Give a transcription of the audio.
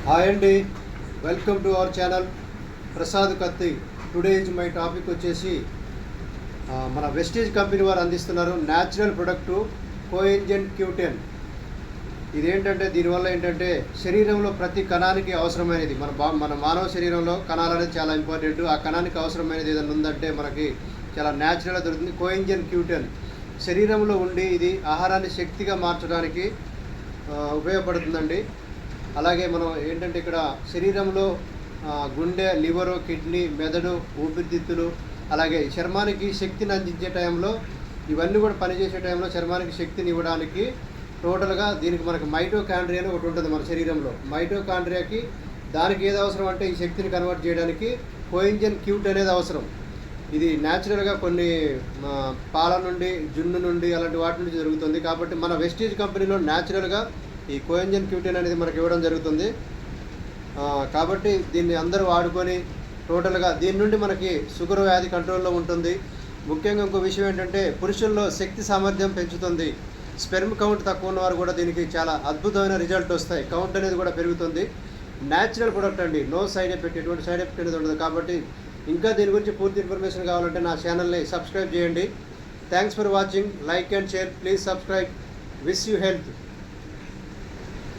Hi అండి, welcome to our channel Prasad Kathi. Today is my topic వచ్చేసి మన వెస్టేజ్ కంపెనీ వారు అందిస్తున్నారు న్యాచురల్ ప్రొడక్టు కోఎంజన్ Q10. ఇదేంటంటే దీనివల్ల ఏంటంటే శరీరంలో ప్రతి కణానికి అవసరమైనది మన మానవ శరీరంలో కణాలు అనేది చాలా ఇంపార్టెంట్. ఆ కణానికి అవసరమైనది ఏదైనా ఉందంటే మనకి చాలా న్యాచురల్గా దొరుకుతుంది. కోఎంజన్ Q10 శరీరంలో ఉండి ఇది ఆహారాన్ని శక్తిగా మార్చడానికి ఉపయోగపడుతుందండి. అలాగే మనం ఏంటంటే ఇక్కడ శరీరంలో గుండె, లివరు, కిడ్నీ, మెదడు, ఊపిరితిత్తులు, అలాగే చర్మానికి శక్తిని అందించే టైంలో ఇవన్నీ కూడా పనిచేసే టైంలో చర్మానికి శక్తిని ఇవ్వడానికి టోటల్గా దీనికి మనకు మైటోకాండ్రియా అని ఒకటి ఉంటుంది మన శరీరంలో. మైటోకాండ్రియాకి దానికి ఏది అవసరం అంటే ఈ శక్తిని కన్వర్ట్ చేయడానికి కోఎంజన్ Q10 అనేది అవసరం. ఇది న్యాచురల్గా కొన్ని పాల నుండి, జున్ను నుండి అలాంటి వాటి నుంచి జరుగుతుంది. కాబట్టి మన వెస్టేజ్ కంపెనీలో న్యాచురల్గా ఈ కోఎంజన్ Q10 అనేది మనకి ఇవ్వడం జరుగుతుంది. కాబట్టి దీన్ని అందరూ వాడుకొని టోటల్గా దీని నుండి మనకి షుగర్ వ్యాధి కంట్రోల్లో ఉంటుంది. ముఖ్యంగా ఇంకో విషయం ఏంటంటే పురుషుల్లో శక్తి సామర్థ్యం పెంచుతుంది. స్పెర్మ్ కౌంట్ తక్కువ ఉన్నవారు కూడా దీనికి చాలా అద్భుతమైన రిజల్ట్ వస్తాయి. కౌంట్ అనేది కూడా పెరుగుతుంది. న్యాచురల్ ప్రొడక్ట్ అండి, నో సైడ్ ఎఫెక్ట్, ఎటువంటి సైడ్ ఎఫెక్ట్ అనేది ఉండదు. కాబట్టి ఇంకా దీని గురించి పూర్తి ఇన్ఫర్మేషన్ కావాలంటే నా ఛానల్ని సబ్స్క్రైబ్ చేయండి. Thanks for watching. Like and share. Please subscribe. Wish you health.